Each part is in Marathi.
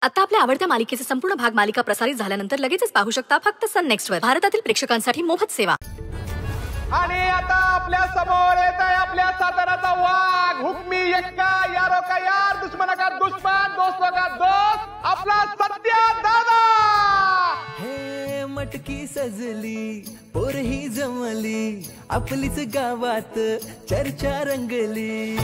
आता आपल्या आवडत्या मालिकेचे संपूर्ण भाग मालिका प्रसारित झाल्यानंतर लगेचच पाहू शकता फक्त सन नेक्स्ट वर. भारतातील प्रेक्षकांसाठी मोफत सेवा. आणि आता आपल्या समोर येत आहे आपल्या साताराचा वाघ, हुकमी एक्का, यारो का यार, दुश्मन का दुश्मन, दोस्तों का दोस्त, आपला सत्या दादा. हे मटकी सजली, पोरही जमली, आपलीच गावात चर्चा रंगली.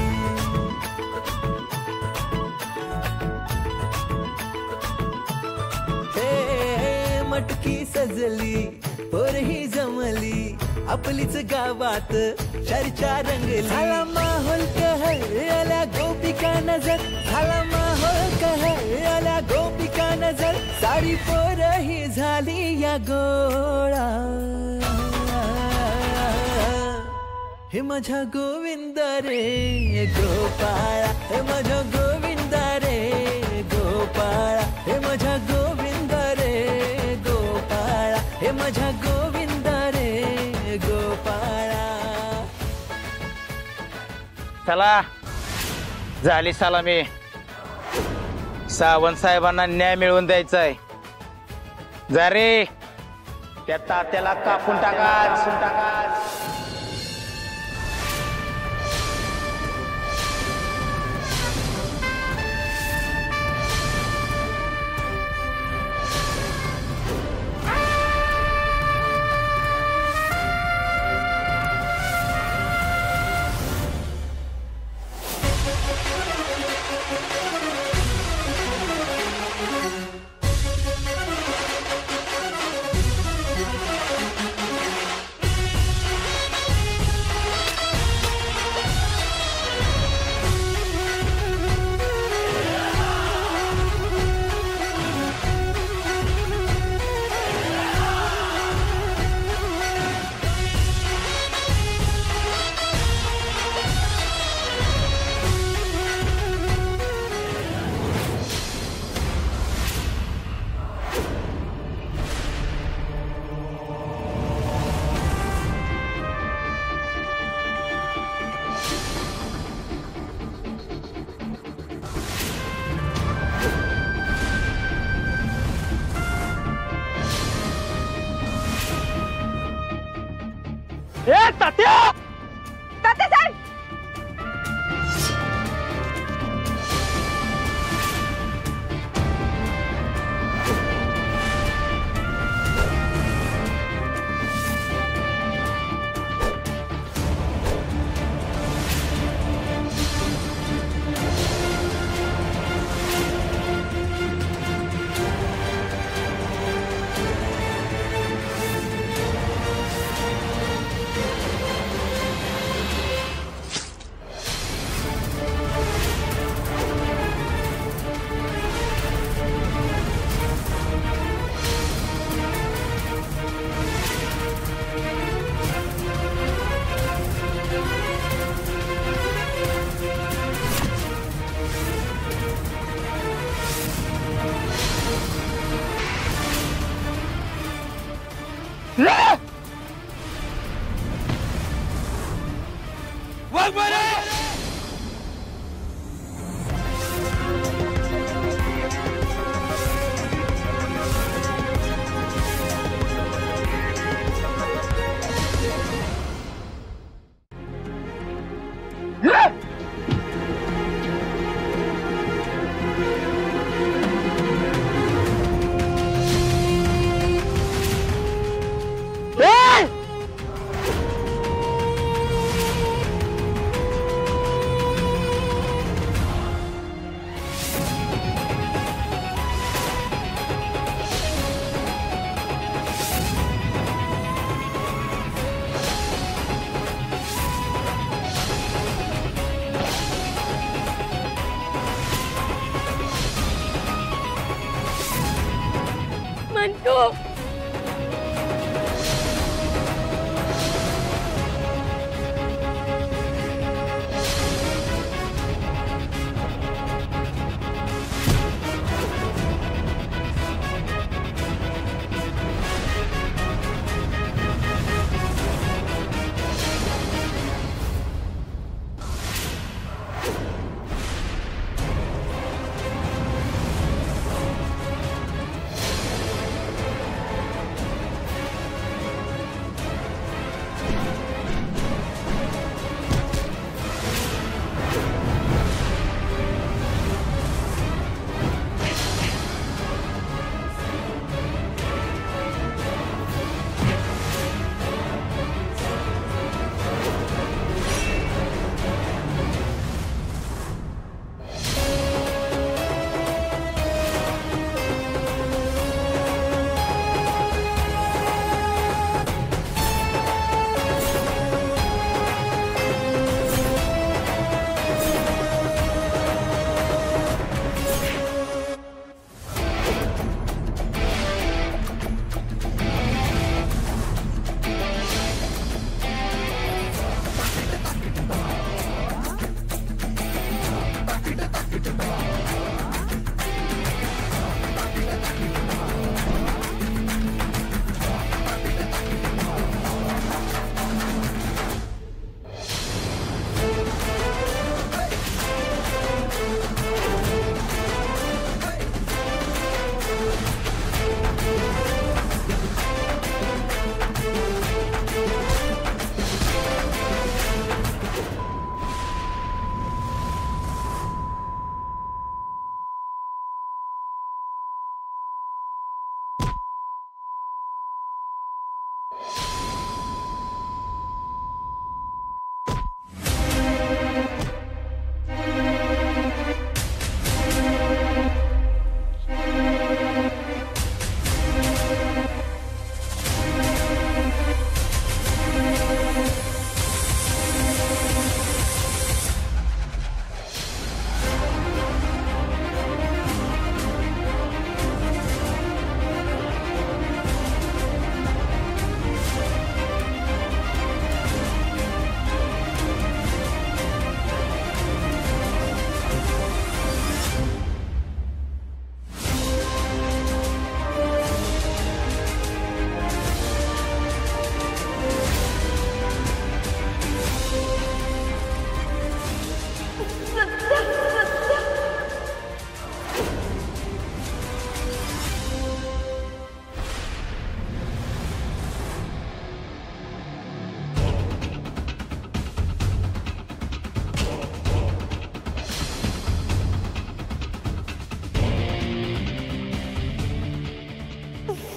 हे मटकी सजली, पोरही जमली, आपलीच गावात चर्चा रंगली. झाला माहोल कहर आल्या गोपिका नजर, झाला माहोल कहर आल्या गोपिका नजर, साडी पोरही झाली या गोळा. हे माझ्या गोविंद रे गोपाळा, हे माझ्या गोविंद रे गोपाळा, हे माझ्या गोविंद रे गोपाळा, हे माझ्या गोविंद रे गोपाळा. चला झाली सलामी. सावंत साहेबांना न्याय मिळवून द्यायचा आहे. जा रे त्या तात्याला कापून टाका. तात्या साहेब,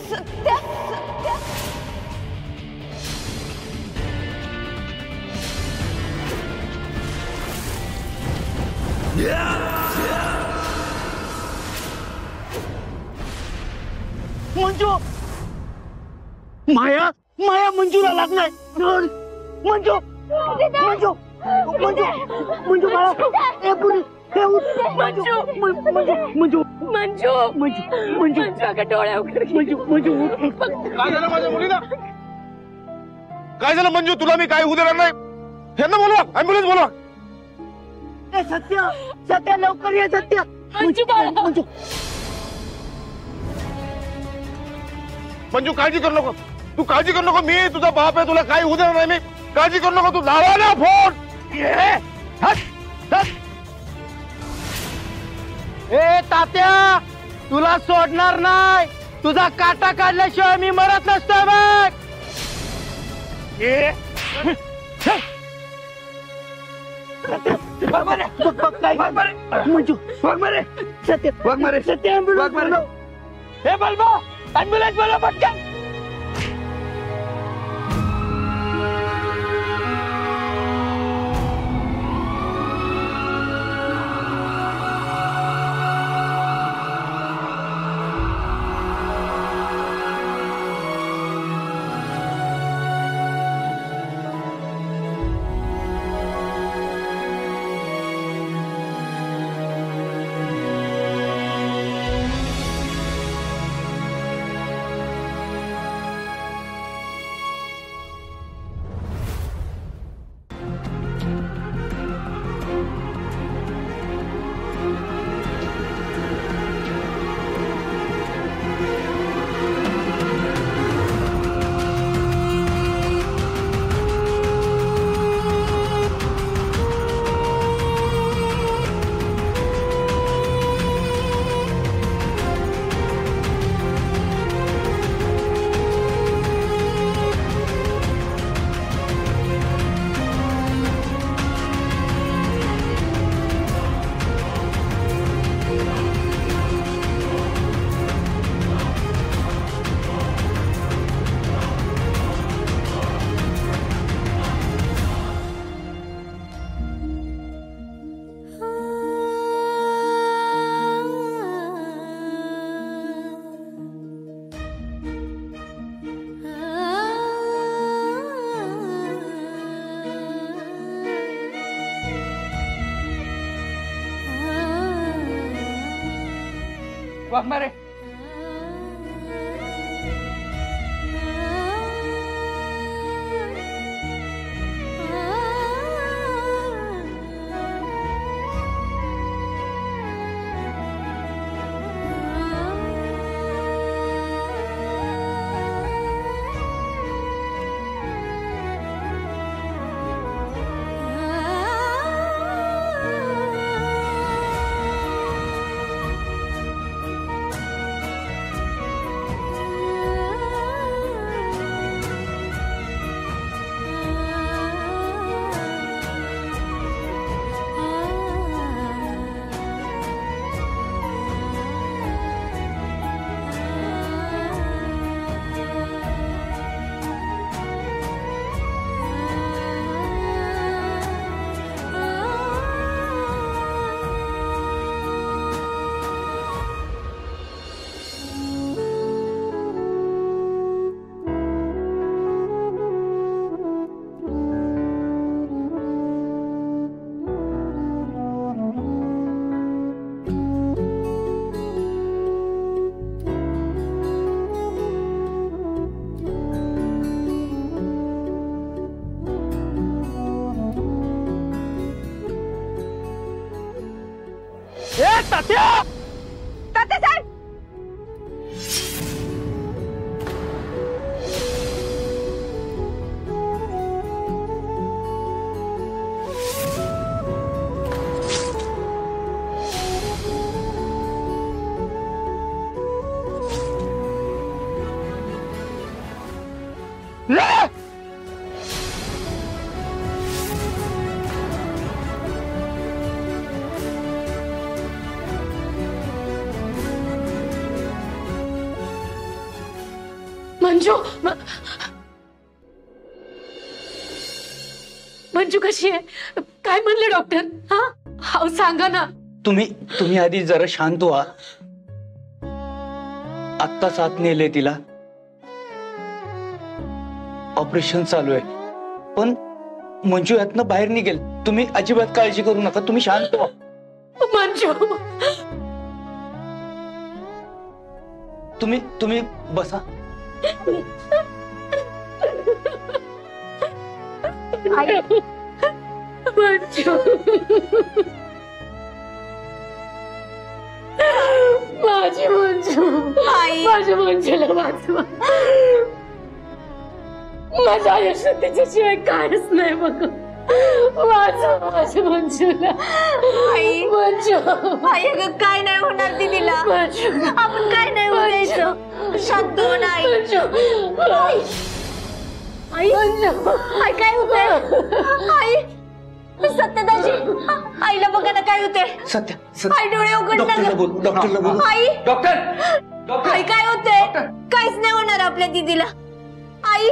सत्या मंजू माया माया मंजूला लागलाय मंजू मंजू मंजू मंजू मला ए पुरी ए मंजू मंजू मंजू मंजू मंजू का डोळ्या मंजू मंजू काय झालं माझ्या मुलीला? काय झालं मंजू? तुला मी काय होऊ देणार नाही. यांना बोलवा, ऍम्ब्युलन्स बोलवा. ए सत्या सत्या लवकर ये सत्या मंजू बाळा. मंजू मंजू काळजी करू नको, तू काळजी करू नको. मी तुझा बाप आहे, तुला काय होऊ देणार नाही. मी काळजी करू नको. तू लावा ना फोन. ए तात्या तुला सोडणार नाही. तुझा काटा काढल्याशिवाय मी मरत नसतो बघ. मंजू सत्य सत्य ऍम्ब्युलन्स हे बलबा ऍम्ब्युलन्स बोला पटकन. वाघमारे तात्या तात्या साहेब मंजू मंजू कशी आहे? काय म्हणले डॉक्टर? हा सांगा ना. तुम्ही आधी जरा शांत व्हा. आत्ताच आत नेले तिला. ऑपरेशन चालू आहे, पण मंजू यातनं बाहेर निघेल. तुम्ही अजिबात काळजी करू नका. तुम्ही शांत व्हा. मंजू तुम्ही बसा. मंजू माझी मंजू माझ्या मंजूला वाचवा. माझ्या आयुष्यात त्याच्याशिवाय कायच नाही बघ. वाचवा माझ्या मंजूला. मंजू काय नाही होणार दीदीला. आपण काय नाही बोलायचं. शांत हो ना आई. आई काय होतंय? आई सत्यदाजी आईला बघा ना काय होतंय. सत्य आई डोळे उघड डॉक्टरला बोलू. डॉक्टरला बोलू. आई डॉक्टर आई काय होतंय? काहीच नाही होणार आपल्या दीदीला. आई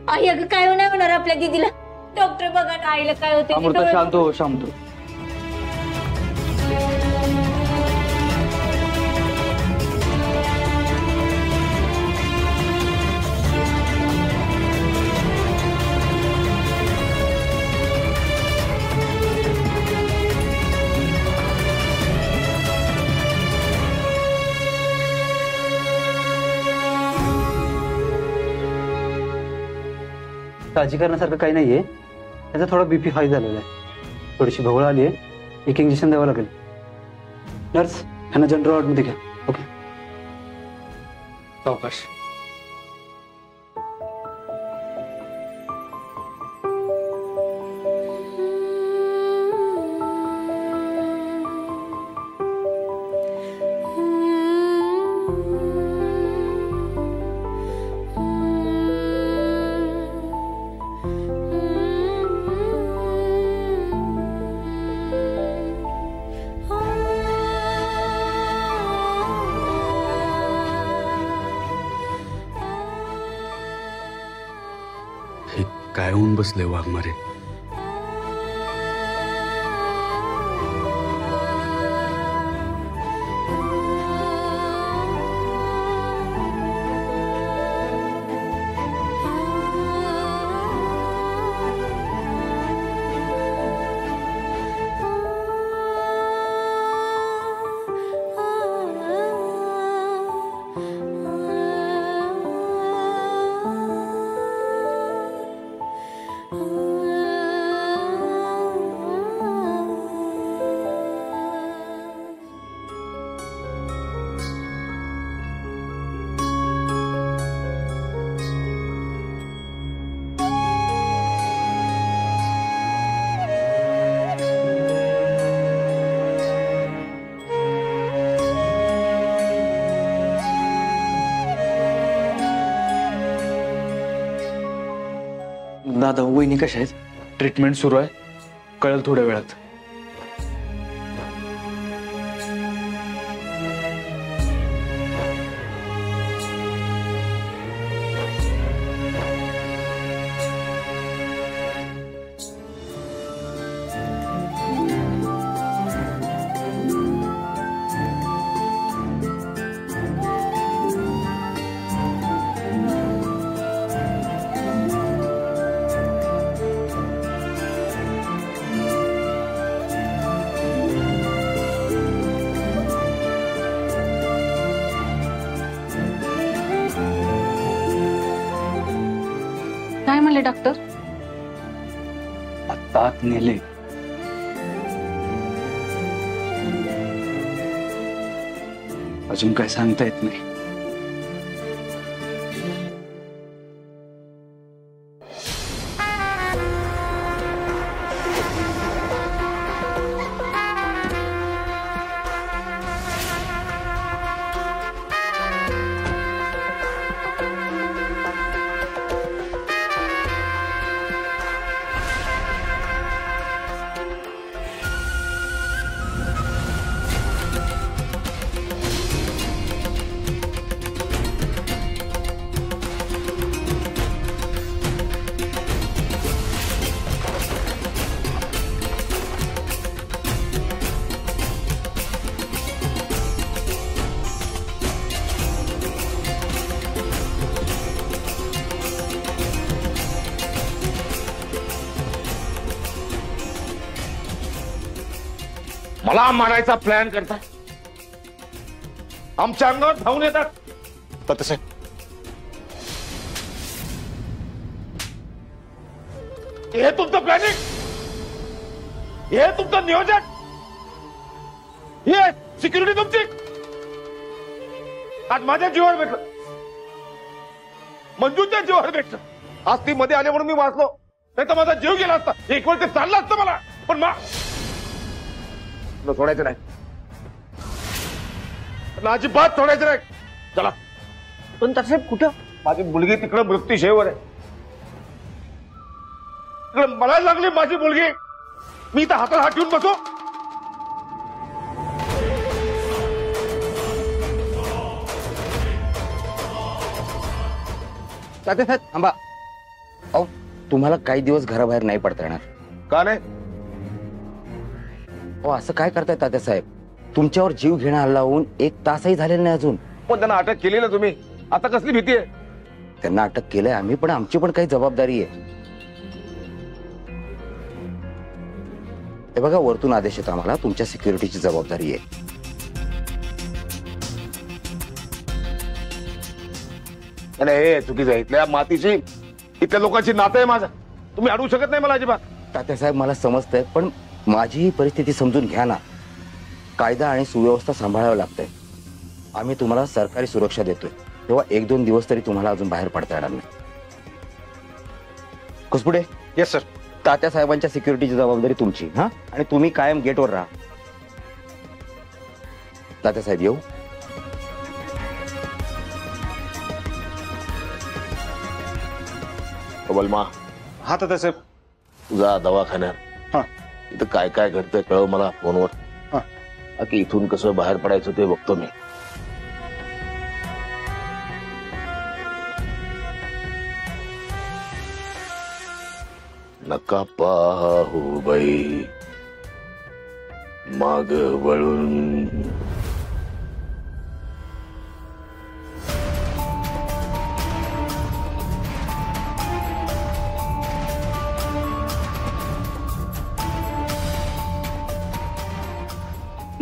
आई अगं काय नाही होणार आपल्या दीदीला. डॉक्टर बघा ना आईला काय होते. अमृता शांत हो. शांत हो. काळजी करण्यासारखं काही नाहीये. त्याचा थोडा बीपी हाय झालेला आहे. थोडीशी भोवळ आली आहे. एक इंजेक्शन द्यावं लागेल. नर्स ह्यांना जनरल वॉर्डमध्ये घ्या. ओके सावकाश. काय होऊन बसले वाघमारे? दादा वहिनी कशा आहेत? ट्रीटमेंट सुरू आहे. कळेल थोड्या वेळात. काय म्हणले डॉक्टर? आत्ता आत नेले. अजून काय सांगता येत नाही. मला मारायचा प्लॅन करताय, आमच्या अंगावर धावून येतात. तात्यासाहेब, हे तुमचं प्लॅनिंग, हे तुमचं नियोजन, हे सिक्युरिटी तुमची. आज माझ्या जीवावर भेटलं, मंजूच्या जीवावर भेटलं. आज ती मध्ये आले म्हणून मी वाचलो, नाही तर माझा जीव गेला असता. एक वेळ ते चाललं असतं मला, पण सोडायचं नाही, अजिबात सोडायचं नाही. चला. पण तसे कुठं? माझी मुलगी तिकडं मृत्यूशेवर आहे, तिकडे मला लागली माझी मुलगी. मी तर हातात हात ठेवून बसो? तात्यासाहेब थांबा. अहो, तुम्हाला काही दिवस घराबाहेर नाही पडता येणार. का नाही? अहो, असं काय करताय तात्यासाहेब? तुमच्यावर जीव घेणं हल्ला होऊन 1 तासही झालेला नाही अजून. पण त्यांना अटक केली ना तुम्ही, आता कसली भीती आहे? त्यांना अटक केलंय आम्ही, पण आमची पण काही जबाबदारी आहे. हे बघा, वरतून आदेश येत आम्हाला, तुमच्या सिक्युरिटीची जबाबदारी आहे. आणि हे चुकीचं आहे. इथल्या मातीची, इथल्या लोकांची नातं आहे माझं. तुम्ही अडवू शकत नाही मला अजिबात. तात्यासाहेब, मला समजतंय, पण माझी ही परिस्थिती समजून घ्या ना. कायदा आणि सुव्यवस्था सांभाळावं लागतंय. आम्ही तुम्हाला सरकारी सुरक्षा देतोय, तेव्हा 1-2 दिवस तरी तुम्हाला अजून बाहेर पडता येणार नाही. कुसपुडे. Yes sir. तात्यासाहेबांच्या सिक्युरिटीची जबाबदारी तुमची. हा, आणि तुम्ही कायम गेटवर राहा. तात्यासाहेब येऊ? बलमा. हा तात्यासाहेब. तुझा दवाखान्यात हा. इथं काय काय घडतंय कळव मला फोनवर. हा. की इथून कसं बाहेर पडायचं ते बघतो मी. नका पाहू बाई माग वळून.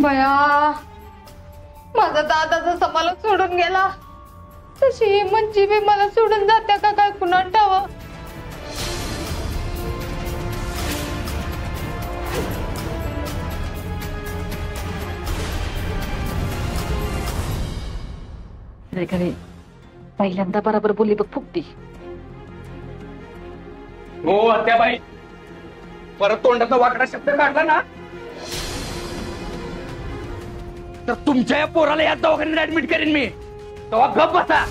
बया, माझा दादा जसा मला सोडून गेला, तशी ही मंजी बी मला सोडून जाते का काय कुणा ठाव. पहिल्यांदा बरोबर बोलली बघ फुकटी. हो आत्याबाई, परत तोंडाचा वाकडा शब्द काढला ना तर तुमच्या या पोराला या दवाखान्यात ऍडमिट करेन मी. तेव्हा गप बसा.